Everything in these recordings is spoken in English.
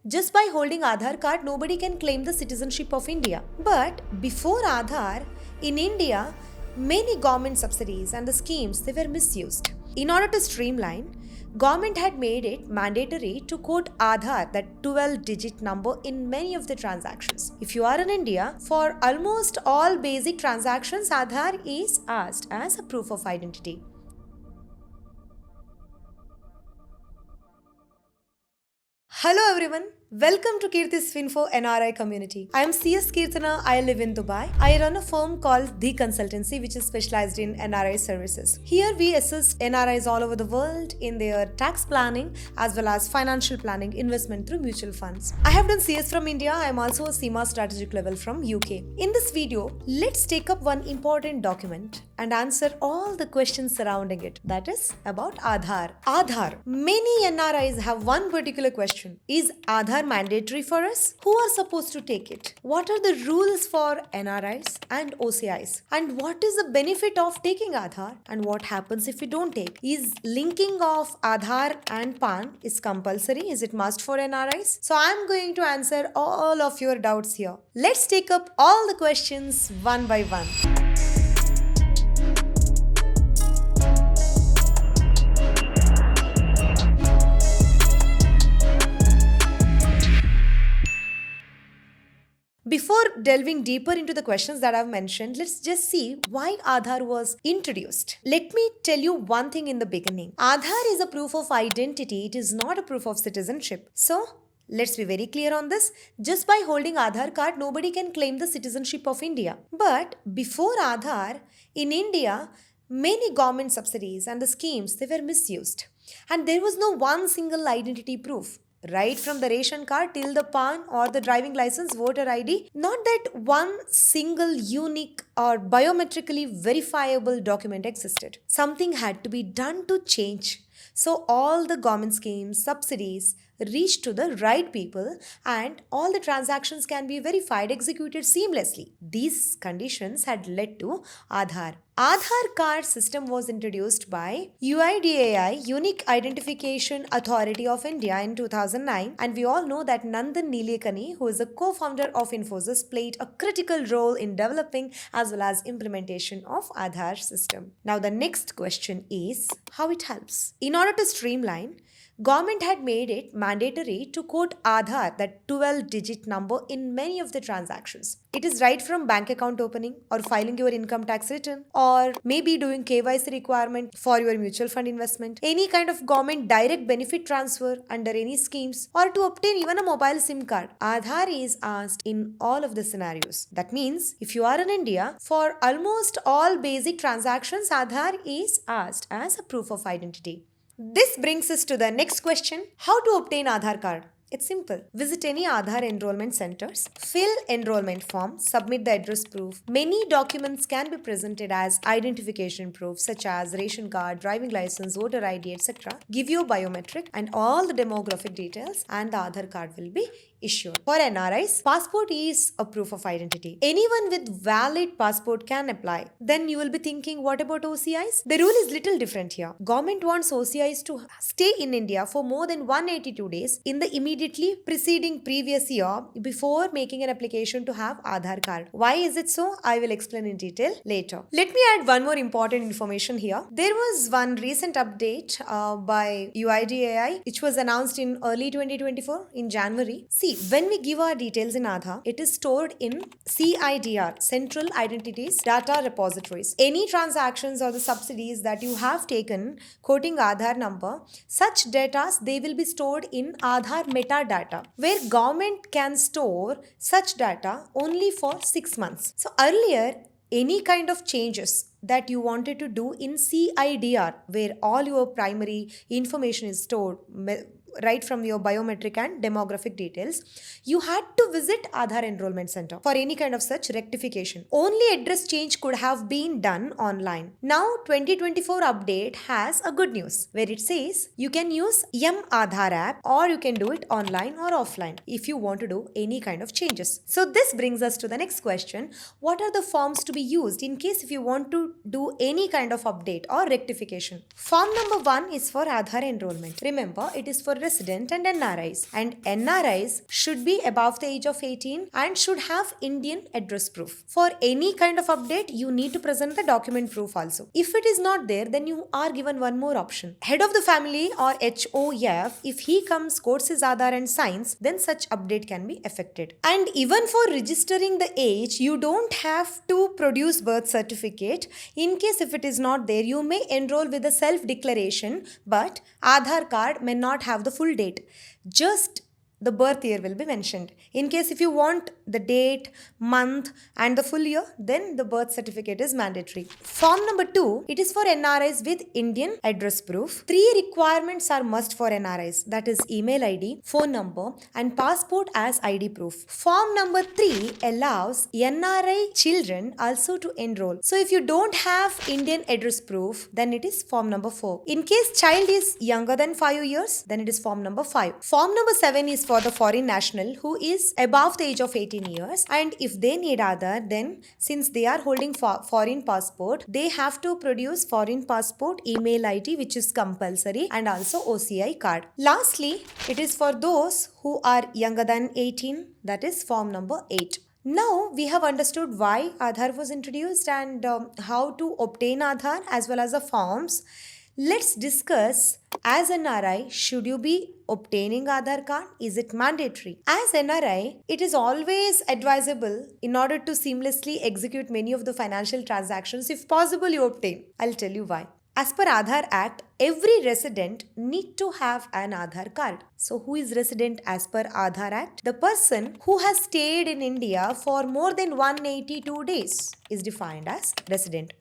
Just by holding Aadhaar card, nobody can claim the citizenship of India. But before Aadhaar, in India, many government subsidies and the schemes they were misused. In order to streamline, government had made it mandatory to quote Aadhaar, that 12-digit number, in many of the transactions. If you are in India, for almost all basic transactions, Aadhaar is asked as a proof of identity. Hello everyone, welcome to Keerthi's FinFo NRI community. I am CS Keerthana, I live in Dubai. I run a firm called The Consultancy which is specialized in NRI services. Here we assist NRIs all over the world in their tax planning as well as financial planning, investment through mutual funds. I have done CS from India, I am also a CIMA strategic level from UK. In this video, let's take up one important document and answer all the questions surrounding it, that is about Aadhaar. Aadhaar. Many NRIs have one particular question. Is Aadhaar mandatory for us? Who are supposed to take it? What are the rules for NRIs and OCIs? And what is the benefit of taking Aadhaar? And what happens if we don't take? Is linking of Aadhaar and PAN is compulsory? Is it must for NRIs? So I'm going to answer all of your doubts here. Let's take up all the questions one by one. Before delving deeper into the questions that I've mentioned, let's just see why Aadhaar was introduced. Let me tell you one thing in the beginning. Aadhaar is a proof of identity. It is not a proof of citizenship. So, let's be very clear on this. Just by holding Aadhaar card, nobody can claim the citizenship of India. But before Aadhaar, in India, many government subsidies and the schemes, they were misused. And there was no one single identity proof. Right from the ration card till the PAN or the driving license, voter ID, not that one single unique or biometrically verifiable document existed. Something had to be done to change. So all the government schemes, subsidies reach to the right people and all the transactions can be verified, executed seamlessly. These conditions had led to Aadhaar. Aadhaar card system was introduced by UIDAI, Unique Identification Authority of India, in 2009, and we all know that Nandan Nilekani, who is a co-founder of Infosys, played a critical role in developing as well as implementation of Aadhaar system. Now the next question is how it helps. In order to streamline, government had made it mandatory to quote Aadhaar, that 12-digit number, in many of the transactions. It is right from bank account opening or filing your income tax return or maybe doing KYC requirement for your mutual fund investment, any kind of government direct benefit transfer under any schemes, or to obtain even a mobile SIM card. Aadhaar is asked in all of the scenarios. That means if you are in India, for almost all basic transactions, Aadhaar is asked as a proof of identity. This brings us to the next question. How to obtain Aadhaar card? It's simple. Visit any Aadhaar enrollment centers, fill enrollment form, submit the address proof. Many documents can be presented as identification proof such as ration card, driving license, voter ID, etc. Give your biometric and all the demographic details and the Aadhaar card will be issued. For NRIs, passport is a proof of identity. Anyone with valid passport can apply. Then you will be thinking, what about OCIs? The rule is little different here. Government wants OCIs to stay in India for more than 182 days in the immediately preceding previous year before making an application to have Aadhaar card. Why is it so? I will explain in detail later. Let me add one more important information here. There was one recent update by UIDAI which was announced in early 2024 in January. See, when we give our details in Aadhaar, it is stored in CIDR, Central Identities Data Repositories. Any transactions or the subsidies that you have taken quoting Aadhaar number, such data, they will be stored in Aadhaar metadata, where government can store such data only for 6 months. So earlier, any kind of changes that you wanted to do in CIDR, where all your primary information is stored, right from your biometric and demographic details, you had to visit Aadhaar Enrollment Center for any kind of such rectification. Only address change could have been done online. Now 2024 update has a good news where it says you can use Aadhaar app or you can do it online or offline if you want to do any kind of changes. So this brings us to the next question. What are the forms to be used in case if you want to do any kind of update or rectification? Form number 1 is for Aadhaar enrollment. Remember, it is for resident and NRIs. And NRIs should be above the age of 18 and should have Indian address proof. For any kind of update, you need to present the document proof also. If it is not there, then you are given one more option. Head of the family or HOF, if he comes, quotes his Aadhaar and signs, then such update can be effected. And even for registering the age, you don't have to produce birth certificate. In case if it is not there, you may enroll with a self-declaration, but Aadhaar card may not have the full date. Just the birth year will be mentioned. In case if you want the date, month and the full year, then the birth certificate is mandatory. Form number 2, it is for NRIs with Indian address proof. 3 requirements are must for NRIs, that is email ID, phone number and passport as ID proof. Form number 3 allows NRI children also to enroll. So if you don't have Indian address proof, then it is form number 4. In case child is younger than 5 years, then it is form number 5. Form number 7 is for the foreign national who is above the age of 18 years, and if they need Aadhaar, then since they are holding foreign passport, they have to produce foreign passport email ID, which is compulsory, and also OCI card. Lastly, it is for those who are younger than 18, that is form number 8. Now we have understood why Aadhaar was introduced and how to obtain Aadhaar as well as the forms. Let's discuss, as NRI, should you be obtaining Aadhaar card? Is it mandatory? As NRI, it is always advisable in order to seamlessly execute many of the financial transactions. If possible, you obtain. I'll tell you why. As per Aadhaar Act, every resident need to have an Aadhaar card. So who is resident as per Aadhaar Act? The person who has stayed in India for more than 182 days is defined as resident.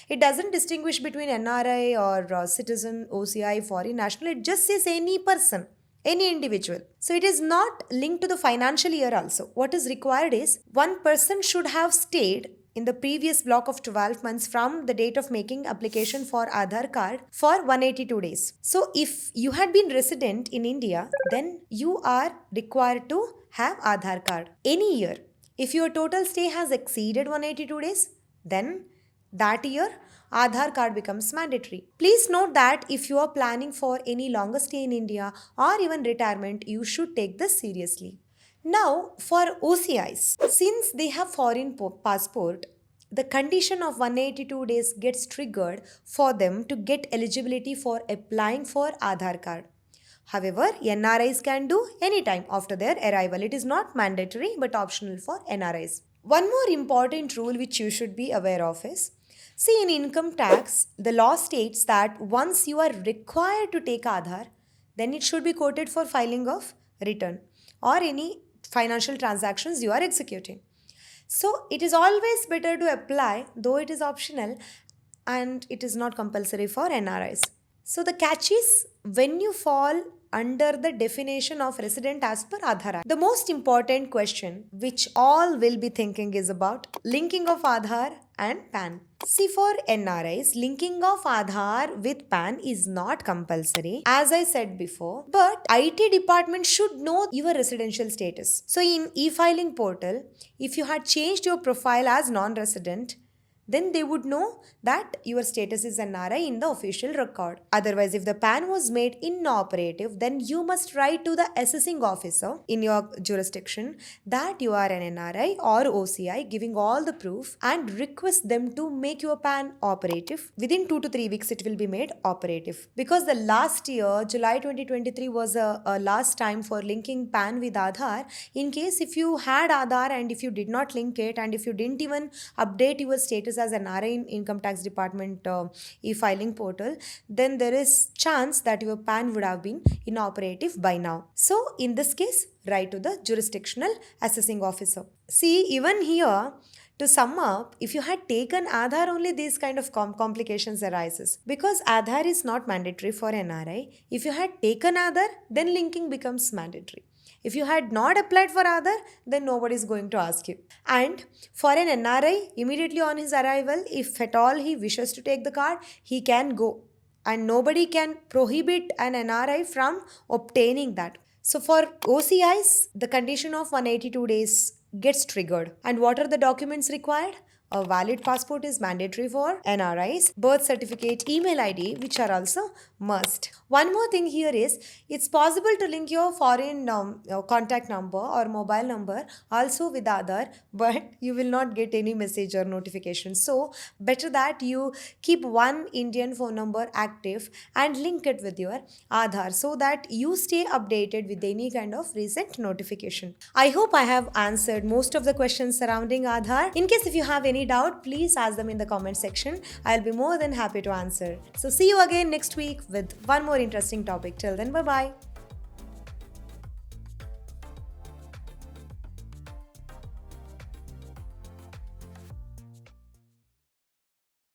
It doesn't distinguish between NRI or citizen, OCI, foreign national. It just says any person, any individual. So it is not linked to the financial year also. What is required is one person should have stayed in the previous block of 12 months from the date of making application for Aadhaar card for 182 days. So if you had been resident in India, then you are required to have Aadhaar card any year. If your total stay has exceeded 182 days, then that year Aadhaar card becomes mandatory. Please note that if you are planning for any longer stay in India or even retirement, you should take this seriously. Now for OCIs, since they have foreign passport, the condition of 182 days gets triggered for them to get eligibility for applying for Aadhaar card. However, NRIs can do anytime after their arrival. It is not mandatory but optional for NRIs. One more important rule which you should be aware of is, see, in income tax, the law states that once you are required to take Aadhaar, then it should be quoted for filing of return or any financial transactions you are executing. So it is always better to apply, though it is optional and it is not compulsory for NRIs. So the catch is, when you fall under the definition of resident as per Aadhaar Act, the most important question which all will be thinking is about linking of Aadhaar and PAN. See, for NRIs, linking of Aadhaar with PAN is not compulsory, as I said before, but IT department should know your residential status. So in e-filing portal, if you had changed your profile as non-resident, then they would know that your status is NRI in the official record. Otherwise, if the PAN was made inoperative, then you must write to the assessing officer in your jurisdiction that you are an NRI or OCI, giving all the proof, and request them to make your PAN operative. Within 2 to 3 weeks, it will be made operative. Because the last year, July 2023, was a last time for linking PAN with Aadhaar. In case if you had Aadhaar and if you did not link it and if you didn't even update your status as an NRI in Income Tax Department e-filing portal, then there is chance that your PAN would have been inoperative by now. So in this case, write to the jurisdictional assessing officer. See, even here, to sum up, if you had taken Aadhaar, only these kind of complications arises. Because Aadhaar is not mandatory for NRI. If you had taken Aadhaar, then linking becomes mandatory. If you had not applied for Aadhaar, then nobody is going to ask you. And for an NRI, immediately on his arrival, if at all he wishes to take the card, he can go. And nobody can prohibit an NRI from obtaining that. So for OCIs, the condition of 182 days gets triggered. And what are the documents required? A valid passport is mandatory for NRIs, birth certificate, email ID, which are also must. One more thing here is it's possible to link your foreign contact number or mobile number also with Aadhaar, but you will not get any message or notification. So better that you keep one Indian phone number active and link it with your Aadhaar so that you stay updated with any kind of recent notification. I hope I have answered most of the questions surrounding Aadhaar. In case if you have any doubt, please ask them in the comment section. I'll be more than happy to answer. So see you again next week with one more interesting topic. Till then, bye bye.